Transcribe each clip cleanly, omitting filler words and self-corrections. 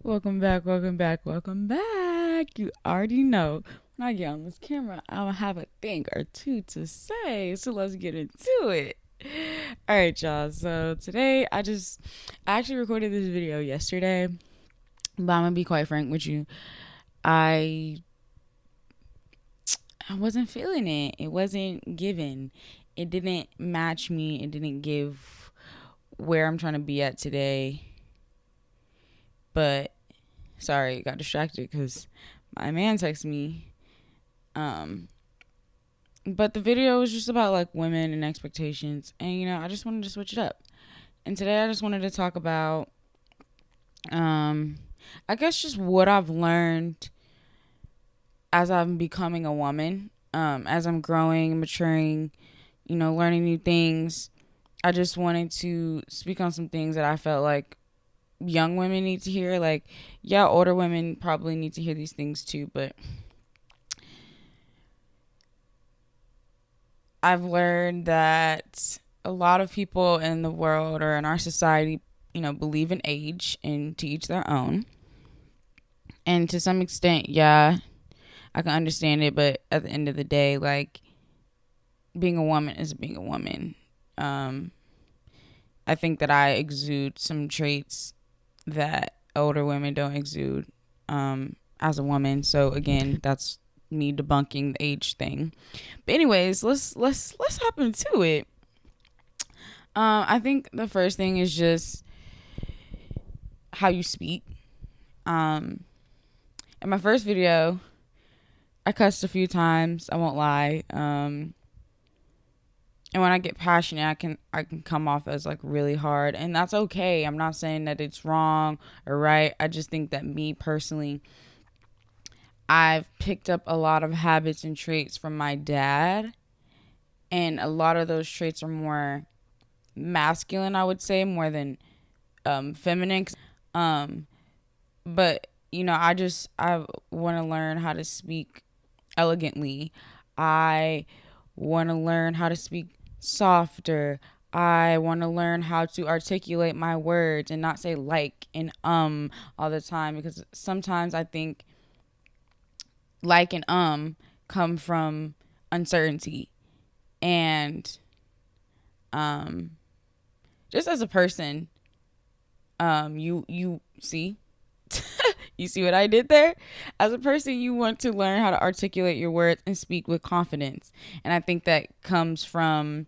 Welcome back, welcome back, welcome back. You already know when I get on this camera, I'll have a thing or two to say. So let's get into it. All right, y'all. So today I actually recorded this video yesterday, but I'm gonna be quite frank with you. I I wasn't feeling it. It wasn't given. It didn't match me. It didn't give where I'm trying to be at today. But sorry, got distracted because my man texted me. Um, but the video was just about like women and expectations, and I just wanted to switch it up. And today I just wanted to talk about, um, I guess just what I've learned as I'm becoming a woman, as I'm growing, maturing, learning new things. I just wanted to speak on some things that I felt like young women need to hear. Like, yeah, older women probably need to hear these things too, but I've learned that a lot of people in the world or in our society, believe in age and to each their own. And to some extent, yeah, I can understand it, but at the end of the day, like, being a woman is being a woman. Um, I think that I exude some traits that older women don't exude as a woman. So again, that's me debunking the age thing. But anyways, let's hop into it. I think the first thing is just how you speak. In my first video, I cussed a few times. I won't lie. And when I get passionate, I can come off as like really hard, and that's okay. I'm not saying that it's wrong or right. I just think that me personally, I've picked up a lot of habits and traits from my dad, and a lot of those traits are more masculine, I would say, more than feminine. Um, but I want to learn how to speak elegantly. I want to learn how to speak softer. I want to learn how to articulate my words and not say like and all the time, because sometimes I think like and come from uncertainty. And um just as a person, you see you see what I did there? As a person, you want to learn how to articulate your words and speak with confidence. And I think that comes from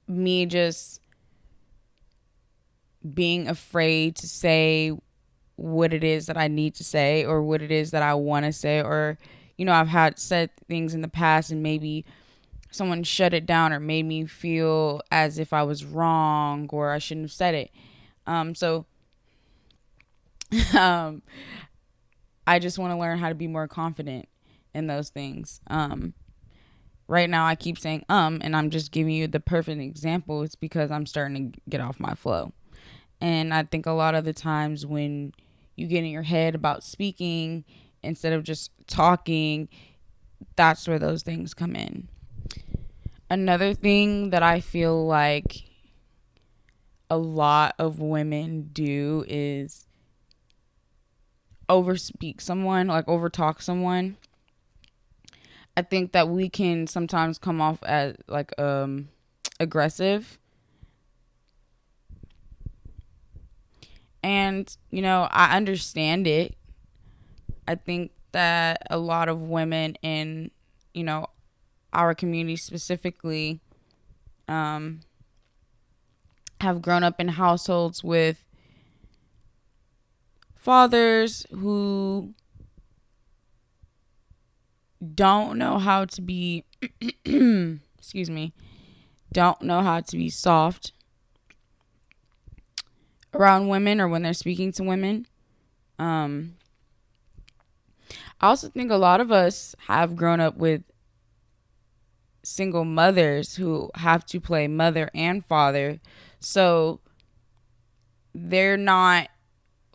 me just being afraid to say what it is that I need to say or what it is that I want to say. Or, I've had said things in the past and maybe someone shut it down or made me feel as if I was wrong or I shouldn't have said it. So um, I just want to learn how to be more confident in those things. Right now I keep saying and I'm just giving you the perfect example. It's because I'm starting to get off my flow. And I think a lot of the times when you get in your head about speaking instead of just talking, that's where those things come in. Another thing that I feel like a lot of women do is overspeak someone, like overtalk someone. I think that we can sometimes come off as like aggressive. And, I understand it. I think that a lot of women in, our community specifically, have grown up in households with fathers who don't know how to be, excuse me, don't know how to be soft around women or when they're speaking to women. I also think a lot of us have grown up with single mothers who have to play mother and father. So they're not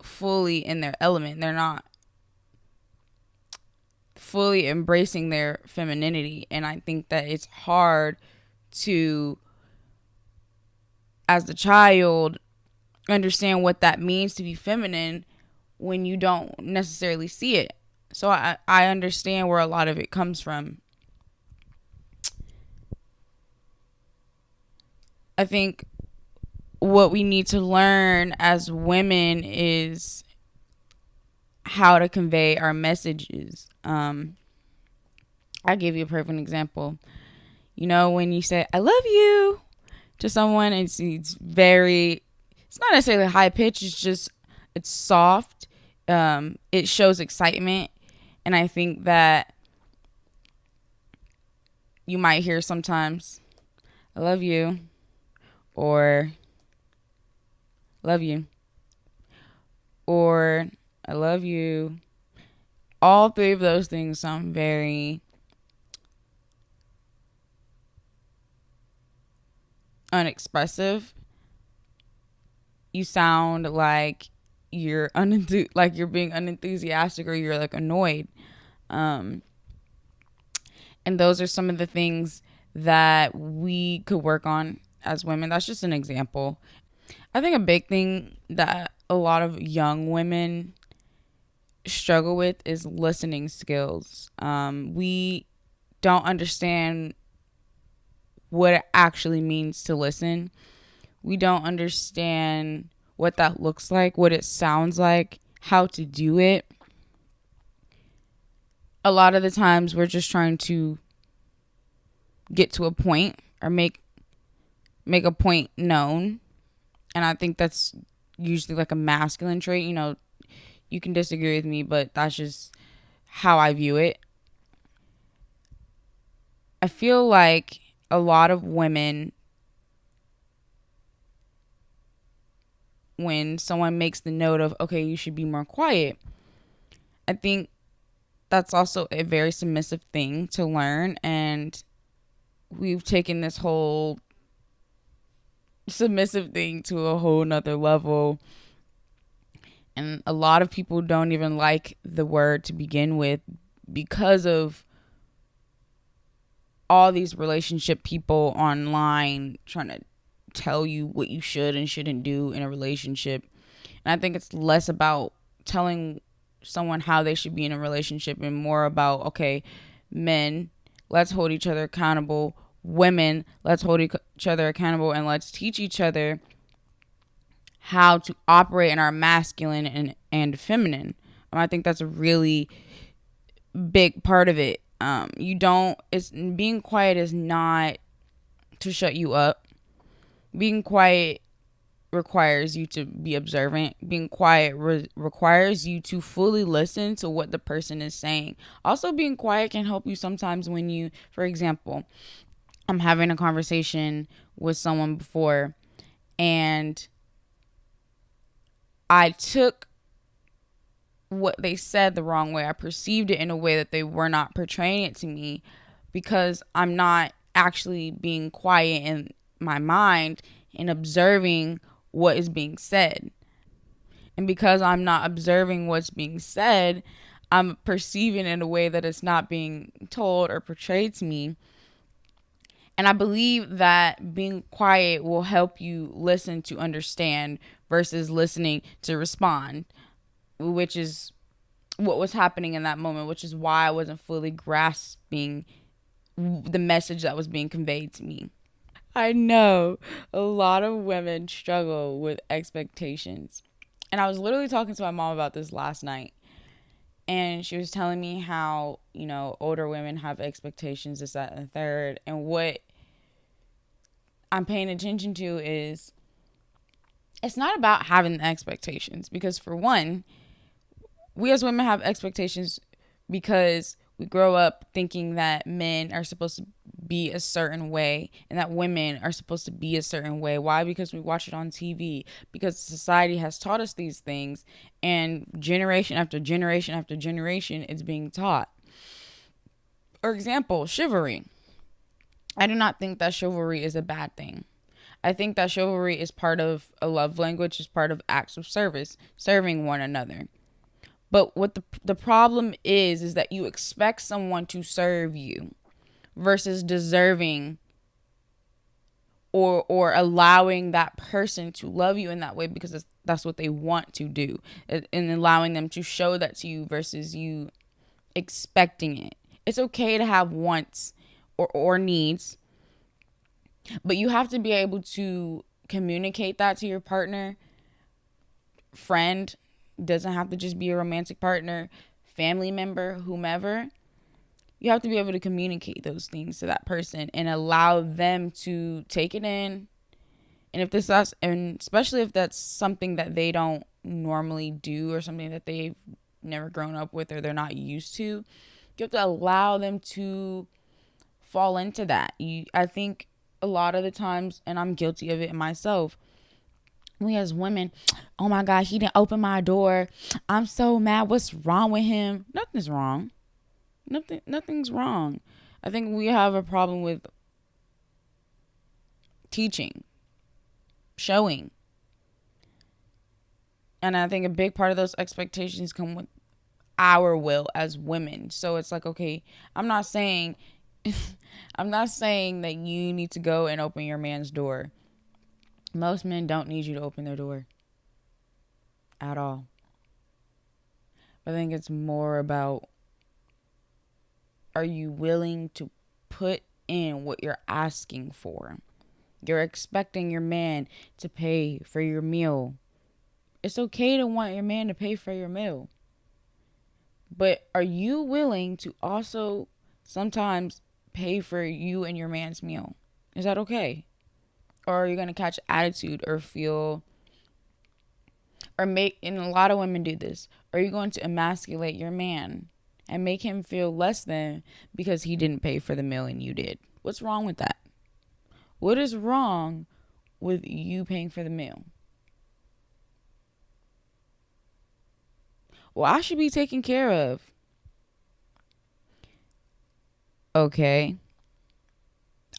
fully in their element. They're not fully embracing their femininity. And I think that it's hard to, as a child, understand what that means to be feminine when you don't necessarily see it. So I understand where a lot of it comes from. I think what we need to learn as women is how to convey our messages. I'll give you a perfect example. You know, when you say, I love you to someone, it's not necessarily high pitch, it's soft. It shows excitement. And I think that you might hear sometimes, I love you, or love you, or I love you. All three of those things sound very unexpressive. You sound like you're like you're being unenthusiastic, or you're like annoyed. And those are some of the things that we could work on as women. That's just an example. I think a big thing that a lot of young women struggle with is listening skills. We don't understand what it actually means to listen. We don't understand what that looks like, what it sounds like, how to do it. A lot of the times we're just trying to get to a point or make a point known. And I think that's usually like a masculine trait. You know, you can disagree with me, but that's just how I view it. I feel like a lot of women, when someone makes the note of, okay, you should be more quiet, I think that's also a very submissive thing to learn. And we've taken this whole submissive thing to a whole nother level. And a lot of people don't even like the word to begin with because of all these relationship people online trying to tell you what you should and shouldn't do in a relationship. And I think it's less about telling someone how they should be in a relationship and more about, okay, men, let's hold each other accountable. Women, let's hold each other accountable, and let's teach each other how to operate in our masculine and feminine. I think that's a really big part of it. Being quiet is not to shut you up. Being quiet requires you to be observant. Being quiet requires you to fully listen to what the person is saying. Also, being quiet can help you sometimes when you, for example, I'm having a conversation with someone before, and I took what they said the wrong way. I perceived it in a way that they were not portraying it to me, because I'm not actually being quiet in my mind and observing what is being said. And because I'm not observing what's being said, I'm perceiving it in a way that it's not being told or portrayed to me. And I believe that being quiet will help you listen to understand versus listening to respond, which is what was happening in that moment, which is why I wasn't fully grasping the message that was being conveyed to me. I know a lot of women struggle with expectations. And I was literally talking to my mom about this last night. And she was telling me how, older women have expectations, this, that, and the third. And what I'm paying attention to is it's not about having the expectations. Because for one, we as women have expectations because we grow up thinking that men are supposed to be a certain way and that women are supposed to be a certain way. Why? Because we watch it on TV. Because society has taught us these things, and generation after generation after generation it's being taught. For example, chivalry. I do not think that chivalry is a bad thing. I think that chivalry is part of a love language, is part of acts of service, serving one another. But what the problem is that you expect someone to serve you versus deserving or allowing that person to love you in that way because that's what they want to do, and allowing them to show that to you versus you expecting it. It's okay to have wants or needs, but you have to be able to communicate that to your partner, friend, doesn't have to just be a romantic partner, family member, whomever. You have to be able to communicate those things to that person and allow them to take it in. And if this is, and especially if that's something that they don't normally do or something that they've never grown up with or they're not used to, you have to allow them to fall into that. I think a lot of the times, and I'm guilty of it myself, we as women, oh my God, he didn't open my door. I'm so mad. What's wrong with him? Nothing's wrong. Nothing's wrong. I think we have a problem with teaching, showing. And I think a big part of those expectations come with our will as women. So it's like, okay, I'm not saying that you need to go and open your man's door. Most men don't need you to open their door at all. I think it's more about, are you willing to put in what you're asking for? You're expecting your man to pay for your meal. It's okay to want your man to pay for your meal. But are you willing to also sometimes pay for you and your man's meal? Is that okay? Or are you going to catch attitude or feel, or make, and a lot of women do this, are you going to emasculate your man and make him feel less than because he didn't pay for the meal and you did? What's wrong with that? What is wrong with you paying for the meal? Well, I should be taken care of. Okay.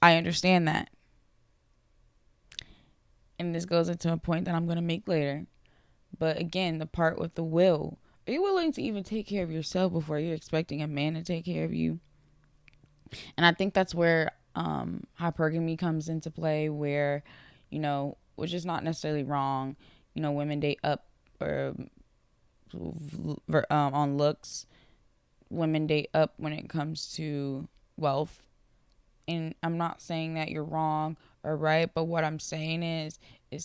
I understand that. And this goes into a point that I'm going to make later. But again, the part with the will. Are you willing to even take care of yourself before you're expecting a man to take care of you? And I think that's where hypergamy comes into play, where, which is not necessarily wrong. Women date up or on looks. Women date up when it comes to wealth. And I'm not saying that you're wrong or right, but what I'm saying is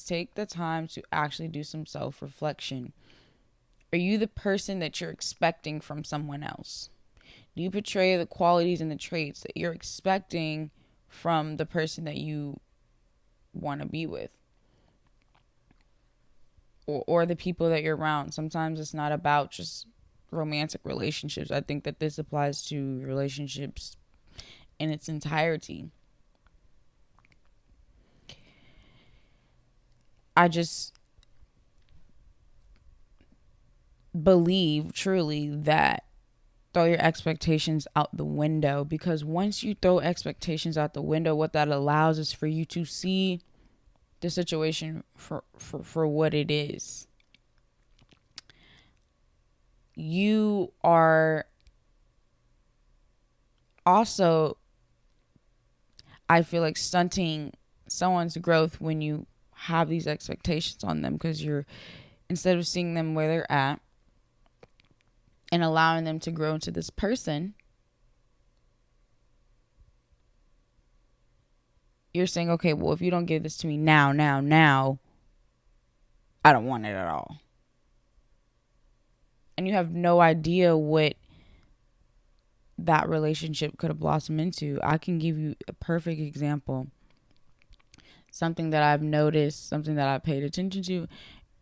take the time to actually do some self-reflection. Are you the person that you're expecting from someone else? Do you portray the qualities and the traits that you're expecting from the person that you want to be with? Or the people that you're around. Sometimes it's not about just romantic relationships. I think that this applies to relationships in its entirety. I just believe truly that throw your expectations out the window, because once you throw expectations out the window, what that allows is for you to see the situation for what it is. You are also, I feel like, stunting someone's growth when you have these expectations on them, because you're, instead of seeing them where they're at and allowing them to grow into this person, you're saying, okay, well, if you don't give this to me now, I don't want it at all. And you have no idea what that relationship could have blossomed into. I can give you a perfect example. Something that I've noticed, something that I've paid attention to,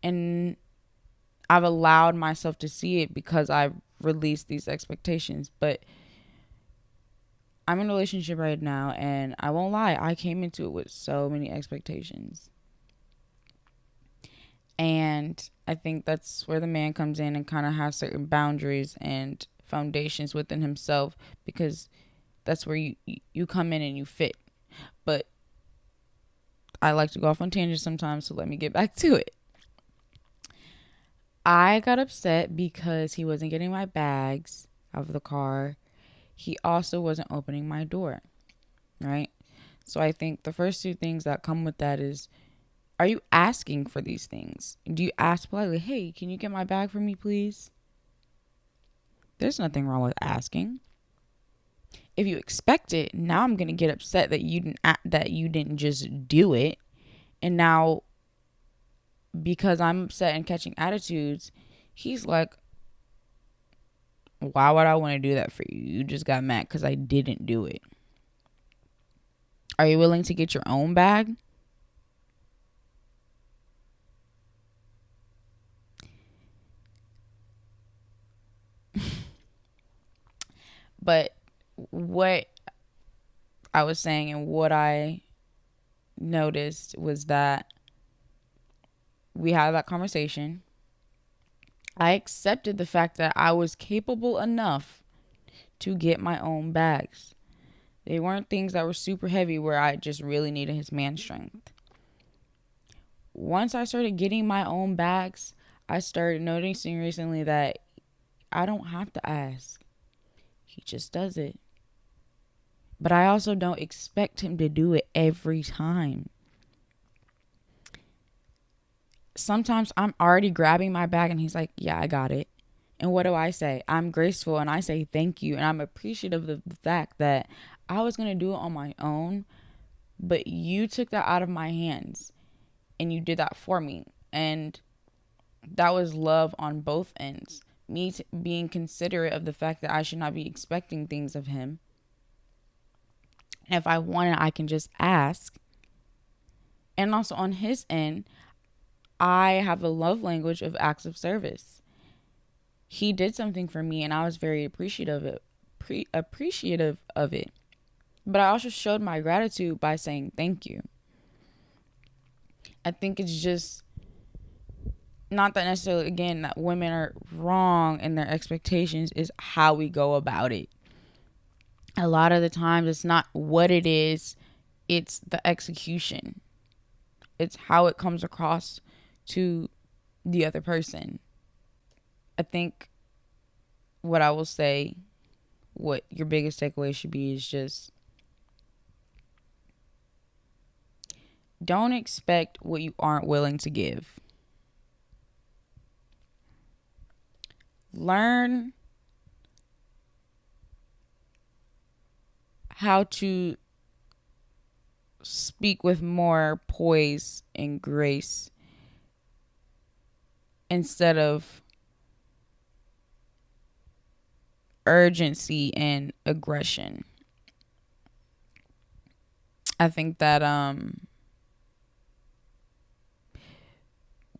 and I've allowed myself to see it because I've released these expectations. But I'm in a relationship right now, and I won't lie, I came into it with so many expectations. And I think that's where the man comes in and kind of has certain boundaries and foundations within himself, because that's where you come in and you fit. But I like to go off on tangents sometimes, so let me get back to it. I got upset because he wasn't getting my bags out of the car. He also wasn't opening my door, right? So I think the first two things that come with that is, are you asking for these things? Do you ask politely, hey, can you get my bag for me, please? There's nothing wrong with asking. If you expect it, now I'm gonna get upset that you didn't just do it, and now because I'm upset and catching attitudes, he's like, why would I want to do that for you? You just got mad because I didn't do it. Are you willing to get your own bag? But what I was saying and what I noticed was that we had that conversation. I accepted the fact that I was capable enough to get my own bags. They weren't things that were super heavy where I just really needed his man strength. Once I started getting my own bags, I started noticing recently that I don't have to ask. He just does it. But I also don't expect him to do it every time. Sometimes I'm already grabbing my bag and he's like, yeah, I got it. And what do I say? I'm graceful and I say thank you. And I'm appreciative of the fact that I was going to do it on my own, but you took that out of my hands and you did that for me. And that was love on both ends. Me being considerate of the fact that I should not be expecting things of him. And if I want it, I can just ask. And also on his end, I have a love language of acts of service. He did something for me and I was very appreciative of it. But I also showed my gratitude by saying thank you. I think it's just not that necessarily, again, that women are wrong in their expectations, is how we go about it. A lot of the times it's not what it is, it's the execution. It's how it comes across to the other person. I think what I will say, what your biggest takeaway should be, is just don't expect what you aren't willing to give. Learn how to speak with more poise and grace instead of urgency and aggression. I think that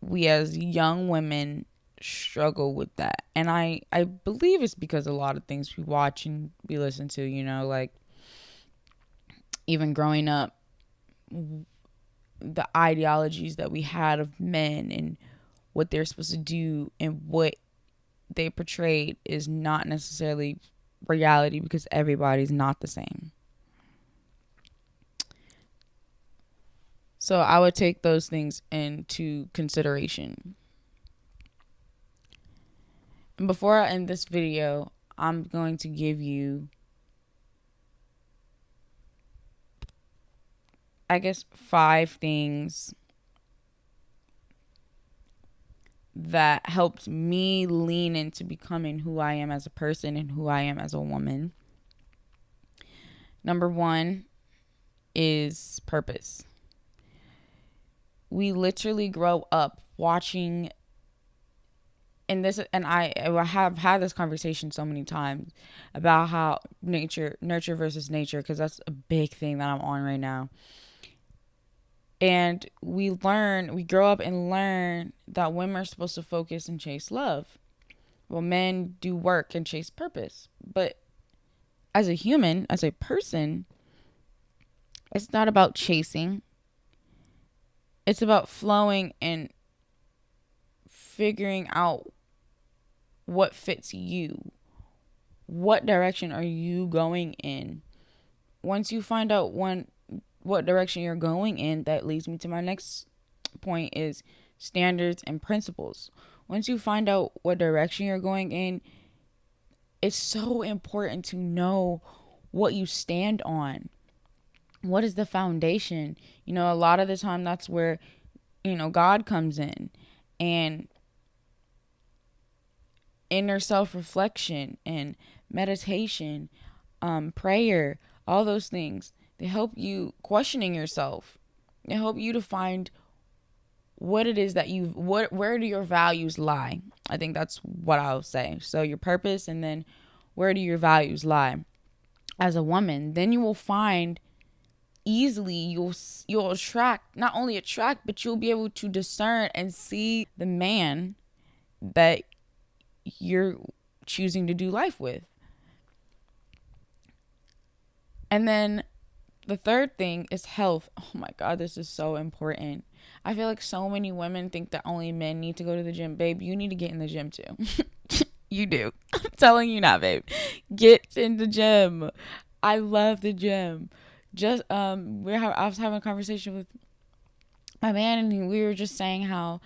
we as young women struggle with that. And I believe it's because a lot of things we watch and we listen to, like even growing up, the ideologies that we had of men and what they're supposed to do and what they portrayed is not necessarily reality because everybody's not the same. So I would take those things into consideration. And before I end this video, I'm going to give you, I guess, 5 things that helped me lean into becoming who I am as a person and who I am as a woman. Number 1 is purpose. We literally grow up watching, and I have had this conversation so many times about how nurture versus nature, because that's a big thing that I'm on right now. And we grow up and learn that women are supposed to focus and chase love. Well, men do work and chase purpose. But as a human, as a person, it's not about chasing. It's about flowing and figuring out what fits you. What direction are you going in? Once you find out what direction you're going in, that leads me to my next point, is standards and principles. Once you find out what direction you're going in, it's so important to know what you stand on. what is the foundation? A lot of the time that's where, God comes in, and inner self-reflection and meditation, prayer, all those things. They help you questioning yourself. They help you to find what it is that where do your values lie? I think that's what I'll say. So your purpose, and then where do your values lie? As a woman, then you will find easily, you'll attract, not only attract, but you'll be able to discern and see the man that you're choosing to do life with. And then the third thing is health. Oh my God, this is so important. I feel like so many women think that only men need to go to the gym. Babe, you need to get in the gym too. You do. I'm telling you now, babe. Get in the gym. I love the gym. Just I was having a conversation with my man, and we were just saying how,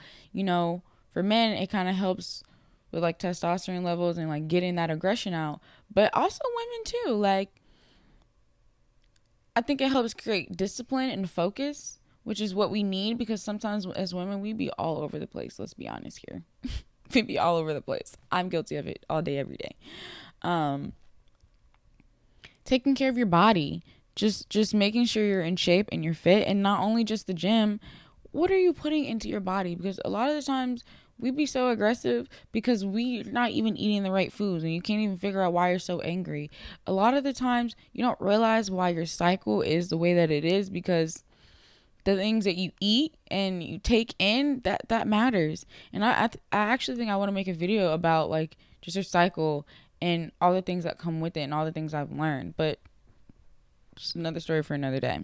for men it kind of helps with like testosterone levels and like getting that aggression out, but also women too. Like, I think it helps create discipline and focus, which is what we need, because sometimes as women we be all over the place. Let's be honest here. We be all over the place. I'm guilty of it all day, every day. Taking care of your body, just making sure you're in shape and you're fit, and not only just the gym. What are you putting into your body? Because a lot of the times we be so aggressive because we're not even eating the right foods, and you can't even figure out why you're so angry. A lot of the times you don't realize why your cycle is the way that it is, because the things that you eat and you take in, that matters. And I actually think I want to make a video about like just your cycle and all the things that come with it and all the things I've learned, but it's another story for another day.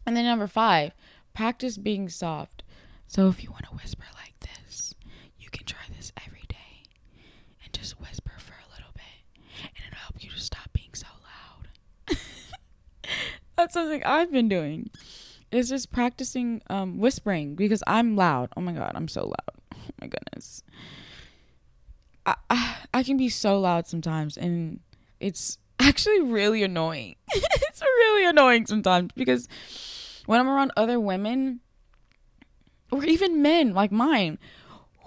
And then number 5, practice being soft. So if you want to whisper like this, you can try this every day and just whisper for a little bit, and it'll help you to stop being so loud. That's something I've been doing. It's just practicing whispering, because I'm loud. Oh my God, I'm so loud. Oh my goodness. I can be so loud sometimes, and it's actually really annoying. It's really annoying sometimes, because when I'm around other women or even men like mine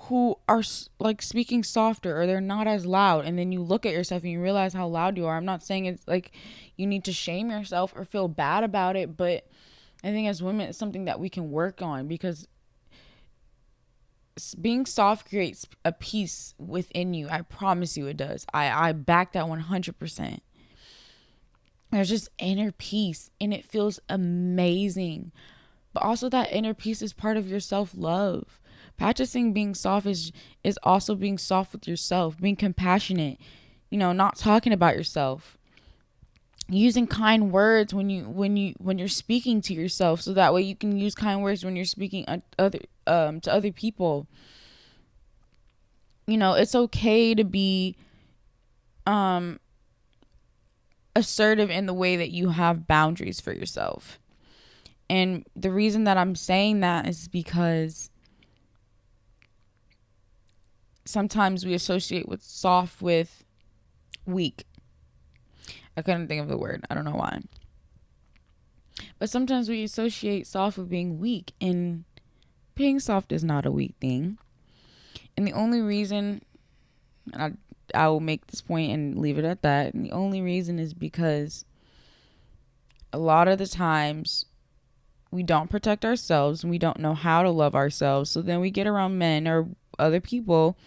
who are like speaking softer, or they're not as loud, and then you look at yourself and you realize how loud you are. I'm not saying it's like you need to shame yourself or feel bad about it, but I think as women it's something that we can work on, because being soft creates a peace within you. I promise you it does. I back that 100%. There's just inner peace, and it feels amazing. But also that inner peace is part of your self-love. Practicing being soft is also being soft with yourself, being compassionate, not talking about yourself. Using kind words when you're speaking to yourself, so that way you can use kind words when you're speaking to other people. It's okay to be assertive in the way that you have boundaries for yourself. And the reason that I'm saying that is because sometimes we associate with soft with weak. I couldn't think of the word. I don't know why. But sometimes we associate soft with being weak, and being soft is not a weak thing. And the only reason, and I will make this point and leave it at that, and the only reason is because a lot of the times we don't protect ourselves and we don't know how to love ourselves. So then we get around men or other people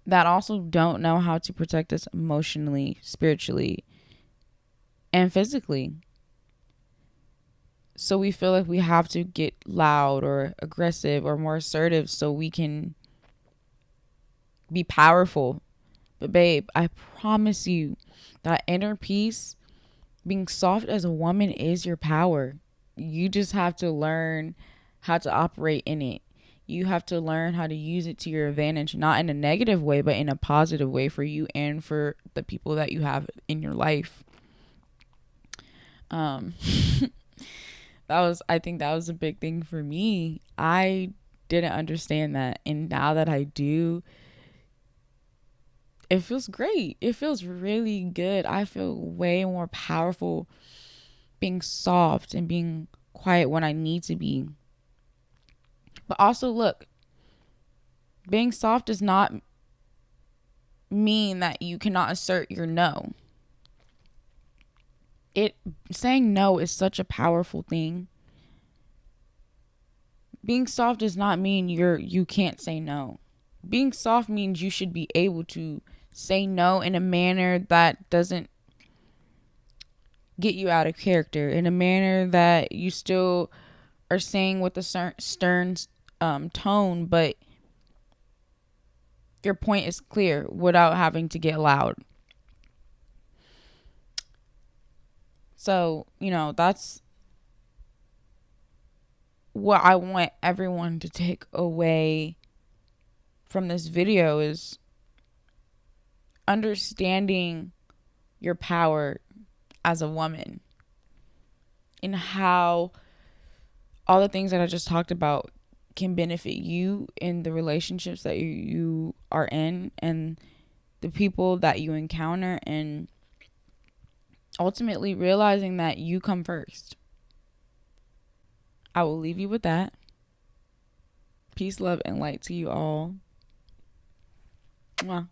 that also don't know how to protect us emotionally, spiritually, and physically. So we feel like we have to get loud or aggressive or more assertive so we can be powerful. But babe, I promise you that inner peace, being soft as a woman, is your power. You just have to learn how to operate in it. You have to learn how to use it to your advantage, not in a negative way, but in a positive way for you and for the people that you have in your life. I think that was a big thing for me. I didn't understand that, and now that I do, it feels great. It feels really good. I feel way more powerful being soft and being quiet when I need to be. But also, look, being soft does not mean that you cannot assert your no. Saying no is such a powerful thing. Being soft does not mean you can't say no. Being soft means you should be able to say no in a manner that doesn't get you out of character, in a manner that you still are saying with a stern tone, but your point is clear without having to get loud. So, that's what I want everyone to take away from this video, is understanding your power as a woman and how all the things that I just talked about can benefit you in the relationships that you are in and the people that you encounter, and ultimately realizing that you come first. I will leave you with that. Peace, love, and light to you all. Mwah.